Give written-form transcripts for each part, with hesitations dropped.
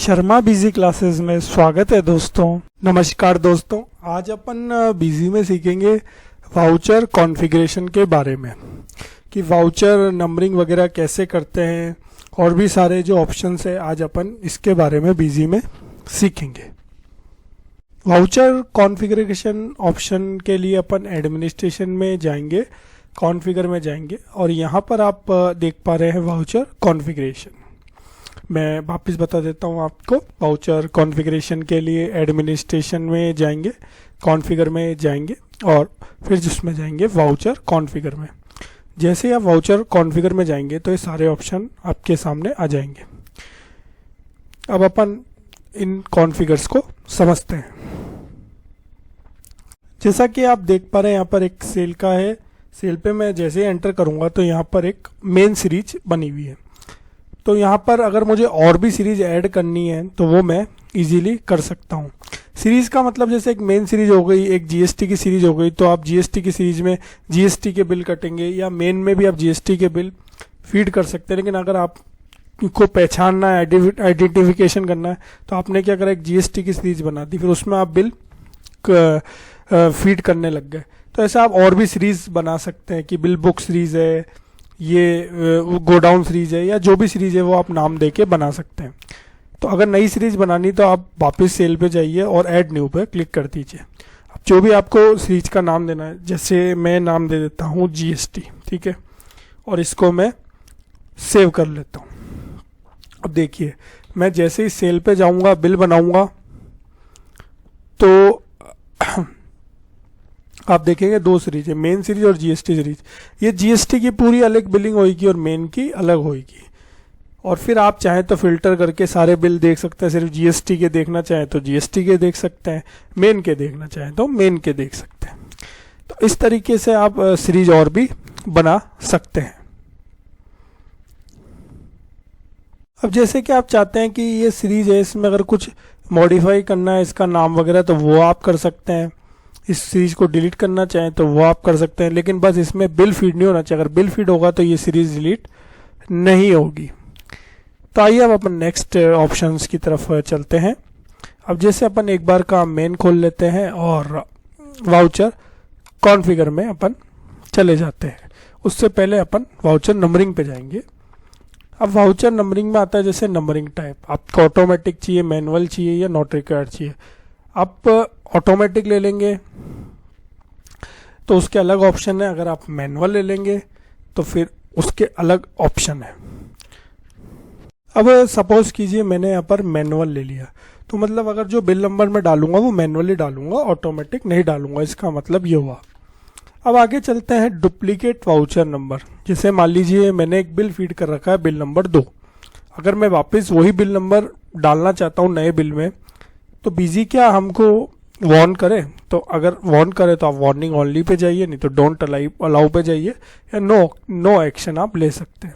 Sharma busy classes में स्वागत है दोस्तों। नमस्कार दोस्तों, आज अपन बिजी में सीखेंगे वाउचर कॉन्फ़िगरेशन के बारे में कि वाउचर नंबरिंग वगैरह कैसे करते हैं और भी सारे जो ऑप्शंस है आज अपन इसके बारे में बिजी में सीखेंगे। वाउचर कॉन्फ़िगरेशन ऑप्शन के लिए अपन एडमिनिस्ट्रेशन में जाएंगे, कॉन्फ़िगर में जाएंगे और यहाँ पर आप देख पा रहे हैं वाउचर कॉन्फ़िगरेशन। मैं वापस बता देता हूँ आपको। वाउचर कॉन्फ़िगरेशन के लिए एडमिनिस्ट्रेशन में जाएंगे, कॉन्फ़िगर में जाएंगे और फिर जिसमें जाएंगे वाउचर कॉन्फ़िगर में। जैसे आप वाउचर कॉन्फ़िगर में जाएंगे तो ये सारे ऑप्शन आपके सामने आ जाएंगे। अब अपन इन कॉन्फ़िगर्स को समझते हैं। जैसा कि आप देख पा रहे हैं यहाँ पर एक सेल का है। सेल पे मैं जैसे ही एंटर करूँगा तो यहाँ पर एक मेन सीरीज बनी हुई है। तो यहाँ पर अगर मुझे और भी सीरीज ऐड करनी है तो वो मैं इजीली कर सकता हूँ। सीरीज का मतलब जैसे एक मेन सीरीज हो गई, एक जीएसटी की सीरीज हो गई, तो आप जीएसटी की सीरीज में जीएसटी के बिल कटेंगे या मेन में भी आप जीएसटी के बिल फीड कर सकते हैं। लेकिन अगर आपको पहचानना है, आइडेंटिफिकेशन करना है, तो आपने क्या करा, एक जीएसटी की सीरीज बना दी, फिर उसमें आप बिल फीड करने लग गए। तो ऐसा आप और भी सीरीज बना सकते हैं कि बिल बुक सीरीज है, ये गोडाउन सीरीज है, या जो भी सीरीज है वो आप नाम देके बना सकते हैं। तो अगर नई सीरीज बनानी तो आप वापस सेल पे जाइए और ऐड न्यू पे क्लिक कर दीजिए। अब जो भी आपको सीरीज का नाम देना है, जैसे मैं नाम दे देता हूँ जीएसटी, ठीक है, और इसको मैं सेव कर लेता हूँ। अब देखिए, मैं जैसे ही सेल पे जाऊँगा, बिल बनाऊँगा, तो आप देखेंगे दो सीरीज है, मेन सीरीज और जीएसटी सीरीज। ये जीएसटी की पूरी अलग बिलिंग होगी और मेन की अलग होगी। और फिर आप चाहें तो फिल्टर करके सारे बिल देख सकते हैं। सिर्फ जीएसटी के देखना चाहें तो जीएसटी के देख सकते हैं, मेन के देखना चाहें तो मेन के देख सकते हैं। तो इस तरीके से आप सीरीज और भी बना सकते हैं। अब जैसे कि आप चाहते हैं कि ये सीरीज है, इसमें अगर कुछ मॉडिफाई करना है इसका नाम वगैरह, तो वो आप कर सकते हैं। इस सीरीज को डिलीट करना चाहें तो वो आप कर सकते हैं, लेकिन बस इसमें बिल फीड नहीं होना चाहिए। अगर बिल फीड होगा तो ये सीरीज डिलीट नहीं होगी। तो आइए अब अपन नेक्स्ट ऑप्शंस की तरफ चलते हैं। अब जैसे अपन एक बार का मेन खोल लेते हैं और वाउचर कॉन्फ़िगर में अपन चले जाते हैं। उससे पहले अपन वाउचर नंबरिंग पे जाएंगे। अब वाउचर नंबरिंग में आता है जैसे नंबरिंग टाइप, आपको ऑटोमेटिक चाहिए, मैनुअल चाहिए या नॉट रिक्वायर्ड चाहिए। आप ऑटोमेटिक ले लेंगे तो उसके अलग ऑप्शन है, अगर आप मैनुअल ले लेंगे तो फिर उसके अलग ऑप्शन है। अब सपोज कीजिए मैंने यहाँ पर मैनुअल ले लिया, तो मतलब अगर जो बिल नंबर मैं डालूंगा वो मैनुअली डालूंगा, ऑटोमेटिक नहीं डालूंगा। इसका मतलब ये हुआ। अब आगे चलते हैं डुप्लीकेट वाउचर नंबर। जैसे मान लीजिए मैंने एक बिल फीड कर रखा है, बिल नंबर 2। अगर मैं वापस वही बिल नंबर डालना चाहता हूँ नए बिल में, तो बिजी क्या हमको वार्न करे? तो अगर वार्न करे तो आप वार्निंग ओनली पे जाइए, नहीं तो डोंट अलाउ पे जाइए, या नो एक्शन आप ले सकते हैं।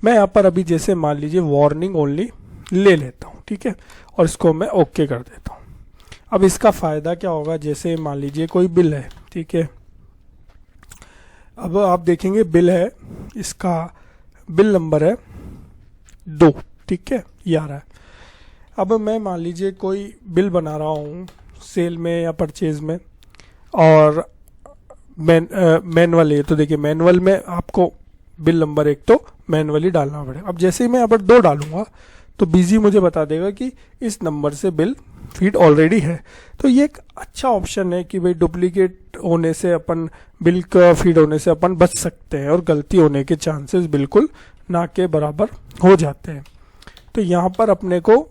मैं यहाँ पर अभी जैसे मान लीजिए वार्निंग ओनली ले लेता हूँ, ठीक है, और इसको मैं ओके कर देता हूँ। अब इसका फ़ायदा क्या होगा? जैसे मान लीजिए कोई बिल है, ठीक है, अब आप देखेंगे बिल है, इसका बिल नंबर है 2, ठीक है, ये आ रहा है। अब मैं मान लीजिए कोई बिल बना रहा हूँ सेल में या परचेज में, और मैनुअल है, तो देखिए मैनुअल में आपको बिल नंबर 1 तो मैनुअली डालना पड़ेगा। अब जैसे ही मैं यहाँ पर 2 डालूंगा तो बिजी मुझे बता देगा कि इस नंबर से बिल फीड ऑलरेडी है। तो ये एक अच्छा ऑप्शन है कि भाई डुप्लीकेट होने से अपन, बिल का फीड होने से अपन बच सकते हैं और गलती होने के चांसेस बिल्कुल ना के बराबर हो जाते हैं। तो यहाँ पर अपने को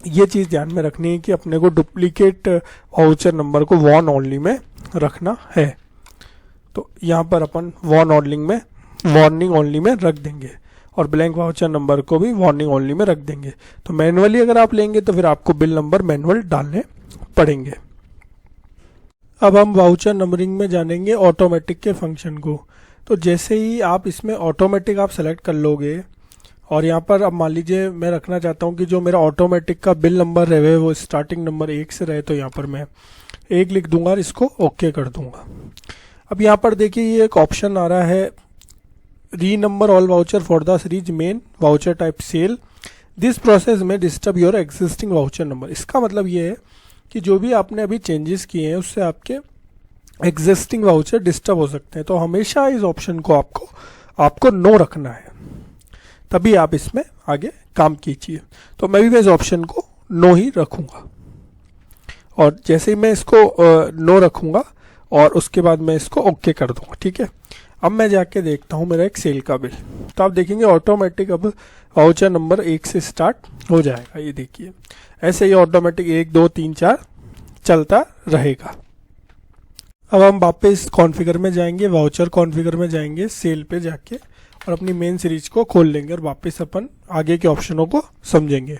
ये चीज़ ध्यान में रखनी है कि अपने को डुप्लीकेट वाउचर नंबर को वॉर्न ओनली में रखना है। तो यहाँ पर अपन वार्निंग ओनली में रख देंगे और ब्लैंक वाउचर नंबर को भी वार्निंग ओनली में रख देंगे। तो मैनुअली अगर आप लेंगे तो फिर आपको बिल नंबर मैनुअल डालने पड़ेंगे। अब हम वाउचर नंबरिंग में जानेंगे ऑटोमेटिक के फंक्शन को। तो जैसे ही आप इसमें ऑटोमेटिक आप सेलेक्ट कर लोगे, और यहाँ पर अब मान लीजिए मैं रखना चाहता हूँ कि जो मेरा ऑटोमेटिक का बिल नंबर रहे वो स्टार्टिंग नंबर 1 से रहे, तो यहाँ पर मैं 1 लिख दूंगा और इसको ओके कर दूंगा। अब यहाँ पर देखिए ये एक ऑप्शन आ रहा है, renumber all voucher for the series main voucher type sale this process में disturb your existing voucher number. इसका मतलब ये है कि जो भी आपने अभी चेंजेस किए हैं उससे आपके एग्जिस्टिंग वाउचर डिस्टर्ब हो सकते हैं। तो हमेशा इस ऑप्शन को आपको नो रखना है, तभी आप इसमें आगे काम कीजिए। तो मैं भी इस ऑप्शन को नो ही रखूँगा, और जैसे ही मैं इसको नो रखूँगा और उसके बाद मैं इसको ओके कर दूँगा। ठीक है, अब मैं जाके देखता हूँ मेरा एक सेल का बिल। तो आप देखेंगे ऑटोमेटिक अब वाउचर नंबर 1 से स्टार्ट हो जाएगा। ये देखिए ऐसे ही ऑटोमेटिक 1 2 3 4 चलता रहेगा। अब हम वापस कॉन्फ़िगर में जाएंगे, वाउचर कॉन्फ़िगर में जाएंगे, सेल पे जाके और अपनी मेन सीरीज को खोल लेंगे और वापस अपन आगे के ऑप्शनों को समझेंगे।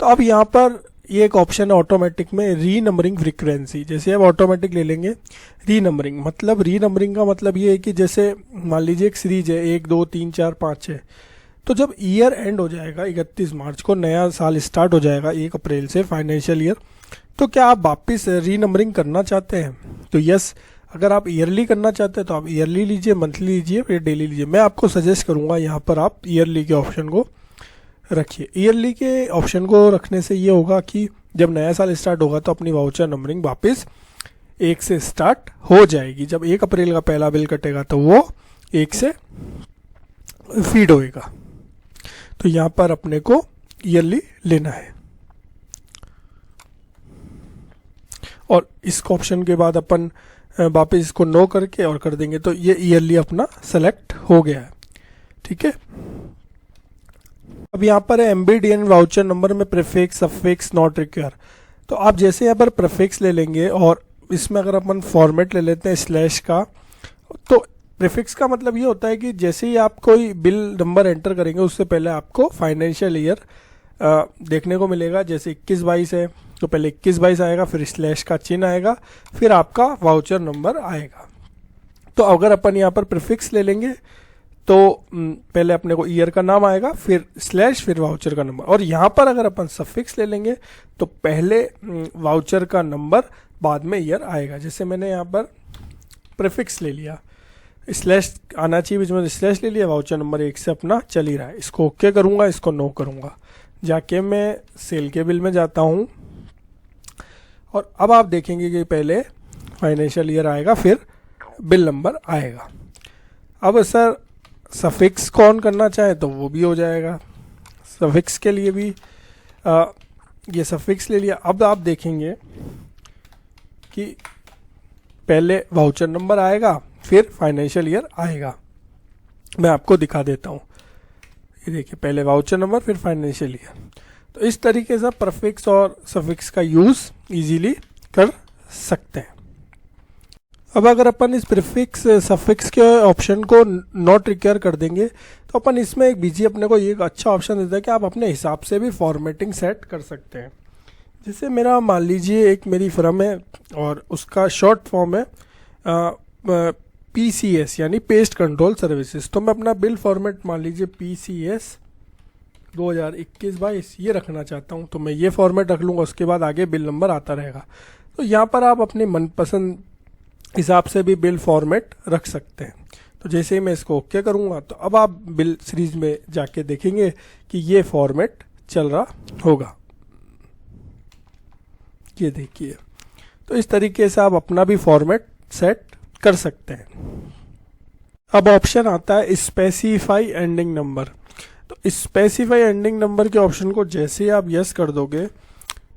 तो अब यहाँ पर ये एक ऑप्शन है ऑटोमेटिक में, री नंबरिंग फ्रीक्वेंसी। जैसे अब ऑटोमेटिक ले लेंगे, री नंबरिंग का मतलब ये है कि जैसे मान लीजिए एक सीरीज है 1 2 3 4 5 6, तो जब ईयर एंड हो जाएगा 31 मार्च को, नया साल स्टार्ट हो जाएगा 1 अप्रैल से फाइनेंशियल ईयर, तो क्या आप वापस री नंबरिंग करना चाहते हैं? तो यस, अगर आप ईयरली करना चाहते हैं तो आप ईयरली लीजिए, मंथली लीजिए, फिर डेली लीजिए। मैं आपको सजेस्ट करूंगा यहाँ पर आप ईयरली के ऑप्शन को रखिए। ईयरली के ऑप्शन को रखने से ये होगा कि जब नया साल स्टार्ट होगा तो अपनी वाउचर नंबरिंग वापस 1 से स्टार्ट हो जाएगी। जब 1 अप्रैल का पहला बिल कटेगा तो वो 1 से फीड होएगा। तो यहाँ पर अपने को ईयरली लेना है, और इस ऑप्शन के बाद अपन वापस इसको नो करके और कर देंगे तो ये ईयरली अपना सेलेक्ट हो गया है। ठीक है, अब यहाँ पर है एम्बेडियन वाउचर नंबर में प्रीफिक्स सफिक्स नॉट रिक्वायर। तो आप जैसे यहाँ पर प्रीफिक्स ले लेंगे और इसमें अगर अपन फॉर्मेट ले लेते हैं स्लैश का, तो प्रीफिक्स का मतलब ये होता है कि जैसे ही आप कोई बिल नंबर एंटर करेंगे उससे पहले आपको फाइनेंशियल ईयर देखने को मिलेगा। जैसे 21-22 है तो पहले 21-22 आएगा, फिर स्लैश का चिन्ह आएगा, फिर आपका वाउचर नंबर आएगा। तो अगर अपन यहाँ पर प्रीफिक्स ले लेंगे तो पहले अपने को ईयर का नाम आएगा, फिर स्लैश, फिर वाउचर का नंबर। और यहाँ पर अगर अपन सफिक्स ले लेंगे तो पहले वाउचर का नंबर, बाद में ईयर आएगा। जैसे मैंने यहाँ पर प्रीफिक्स ले लिया, स्लैश आना चाहिए बीच में, स्लैश ले लिया, वाउचर नंबर 1 से अपना चल ही रहा है। इसको ओके करूँगा, इसको नो करूँगा। जाके मैं सेल के बिल में जाता हूँ और अब आप देखेंगे कि पहले फाइनेंशियल ईयर आएगा, फिर बिल नंबर आएगा। अब सर सफिक्स को ऑन करना चाहे तो वो भी हो जाएगा। सफिक्स के लिए भी ये सफिक्स ले लिया। अब आप देखेंगे कि पहले वाउचर नंबर आएगा, फिर फाइनेंशियल ईयर आएगा। मैं आपको दिखा देता हूँ, ये देखिए पहले वाउचर नंबर फिर फाइनेंशियल ईयर। तो इस तरीके से प्रीफिक्स और सफिक्स का यूज़ इजीली कर सकते हैं। अब अगर अपन इस प्रीफिक्स सफिक्स के ऑप्शन को नॉट रिक्वायर कर देंगे तो अपन इसमें एक बीजी अपने को ये एक अच्छा ऑप्शन देता है कि आप अपने हिसाब से भी फॉर्मेटिंग सेट कर सकते हैं। जैसे मेरा मान लीजिए एक मेरी फर्म है और उसका शॉर्ट फॉर्म है PCS यानी पेस्ट कंट्रोल सर्विसेज। तो मैं अपना बिल फॉर्मेट मान लीजिए PCS 2021-22 ये रखना चाहता हूँ, तो मैं ये फॉर्मेट रख लूँगा। उसके बाद आगे बिल नंबर आता रहेगा। तो यहाँ पर आप अपने मनपसंद हिसाब से भी बिल फॉर्मेट रख सकते हैं। तो जैसे ही मैं इसको ओके करूँगा तो अब आप बिल सीरीज में जाके देखेंगे कि ये फॉर्मेट चल रहा होगा। ये देखिए, तो इस तरीके से आप अपना भी फॉर्मेट सेट कर सकते हैं। अब ऑप्शन आता है स्पेसिफाई एंडिंग नंबर। तो स्पेसिफाई एंडिंग नंबर के ऑप्शन को जैसे ही आप यस कर दोगे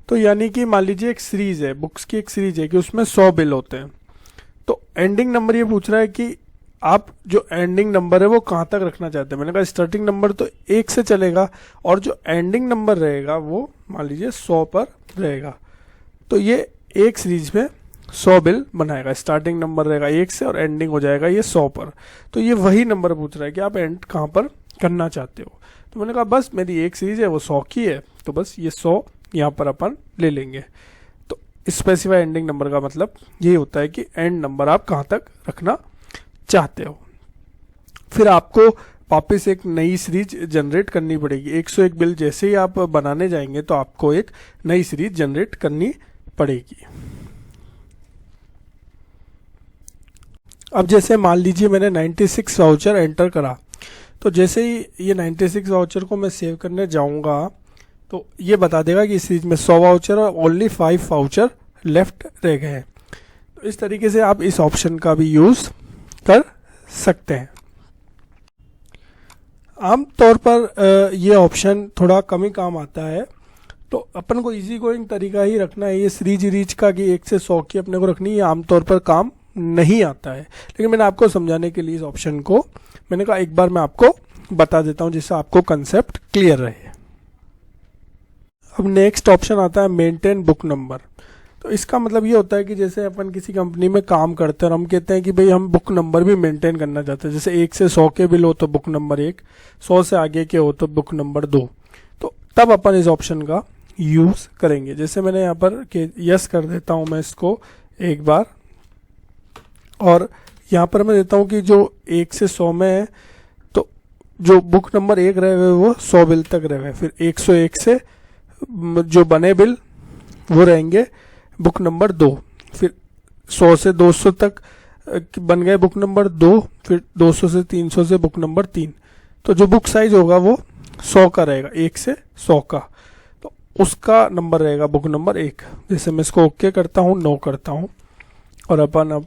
तो यानी कि मान लीजिए एक सीरीज है, बुक्स की एक सीरीज है कि उसमें 100 बिल होते हैं। तो एंडिंग नंबर ये पूछ रहा है कि आप जो एंडिंग नंबर है वो कहाँ तक रखना चाहते हैं। मैंने कहा स्टार्टिंग नंबर तो 1 से चलेगा और जो एंडिंग नंबर रहेगा वो मान लीजिए 100 पर रहेगा। तो ये एक सीरीज में 100 बिल बनाएगा। स्टार्टिंग नंबर रहेगा 1 से और एंडिंग हो जाएगा ये 100 पर। तो ये वही नंबर पूछ रहा है कि आप एंड कहाँ पर करना चाहते हो। तो मैंने कहा बस मेरी एक सीरीज है वो 100 की है, तो बस ये 100 यहाँ पर अपन ले लेंगे। तो स्पेसिफाई एंडिंग नंबर का मतलब ये होता है कि एंड नंबर आप कहाँ तक रखना चाहते हो। फिर आपको वापस एक नई सीरीज जनरेट करनी पड़ेगी। 101 बिल जैसे ही आप बनाने जाएंगे तो आपको एक नई सीरीज जनरेट करनी पड़ेगी। अब जैसे मान लीजिए मैंने 96 वाउचर एंटर करा, तो जैसे ही ये 96 वाउचर को मैं सेव करने जाऊंगा तो ये बता देगा कि इस सीरीज में 100 वाउचर और ओनली 5 वाउचर लेफ्ट रह गए हैं। तो इस तरीके से आप इस ऑप्शन का भी यूज़ कर सकते हैं। आमतौर पर ये ऑप्शन थोड़ा कम ही काम आता है, तो अपन को इजी गोइंग तरीका ही रखना है। ये सीरीज रीच का कि 1 से 100 की अपने को रखनी है, आमतौर पर काम नहीं आता है, लेकिन मैंने आपको समझाने के लिए इस ऑप्शन को मैंने कहा एक बार मैं आपको बता देता हूं जिससे आपको कंसेप्ट क्लियर रहे। अब नेक्स्ट ऑप्शन आता है मेंटेन बुक नंबर। तो इसका मतलब ये होता है कि जैसे अपन किसी कंपनी में काम करते हैं और हम कहते हैं कि भाई हम बुक नंबर भी मेंटेन करना चाहते हैं, जैसे 1 से 100 के बिल हो तो बुक नंबर 1, 100 से आगे के हो तो बुक नंबर 2, तो तब अपन इस ऑप्शन का यूज़ करेंगे। जैसे मैंने यहाँ पर यस कर देता हूँ मैं इसको एक बार, और यहाँ पर मैं देता हूँ कि जो 1 से 100 में है तो जो बुक नंबर 1 रहे हुए वो 100 बिल तक रहे हुए, फिर 101 से जो बने बिल वो रहेंगे बुक नंबर 2, फिर 100 से 200 तक बन गए बुक नंबर 2, फिर 200 से 300 से बुक नंबर 3। तो जो बुक साइज होगा वो 100 का रहेगा, 1 से 100 का, तो उसका नंबर रहेगा बुक नंबर 1। जैसे मैं इसको ओके करता हूँ, नो करता हूँ, और अपन अब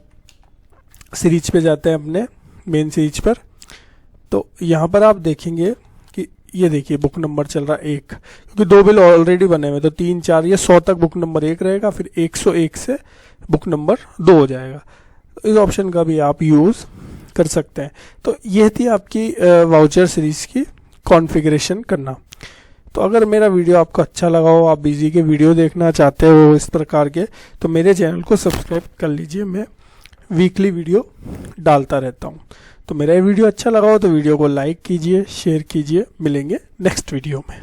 सीरीज पे जाते हैं अपने मेन सीरीज पर। तो यहाँ पर आप देखेंगे कि ये देखिए बुक नंबर चल रहा है 1, क्योंकि 2 बिल ऑलरेडी बने हुए, तो 3 4 ये 100 तक बुक नंबर 1 रहेगा, फिर 101 से बुक नंबर 2 हो जाएगा। तो इस ऑप्शन का भी आप यूज़ कर सकते हैं। तो ये थी आपकी वाउचर सीरीज की कॉन्फ़िगरेशन करना। तो अगर मेरा वीडियो आपको अच्छा लगा हो, आप बिजी के वीडियो देखना चाहते हो इस प्रकार के, तो मेरे चैनल को सब्सक्राइब कर लीजिए। मैं वीकली वीडियो डालता रहता हूँ। तो मेरा ये वीडियो अच्छा लगा हो तो वीडियो को लाइक कीजिए, शेयर कीजिए। मिलेंगे नेक्स्ट वीडियो में।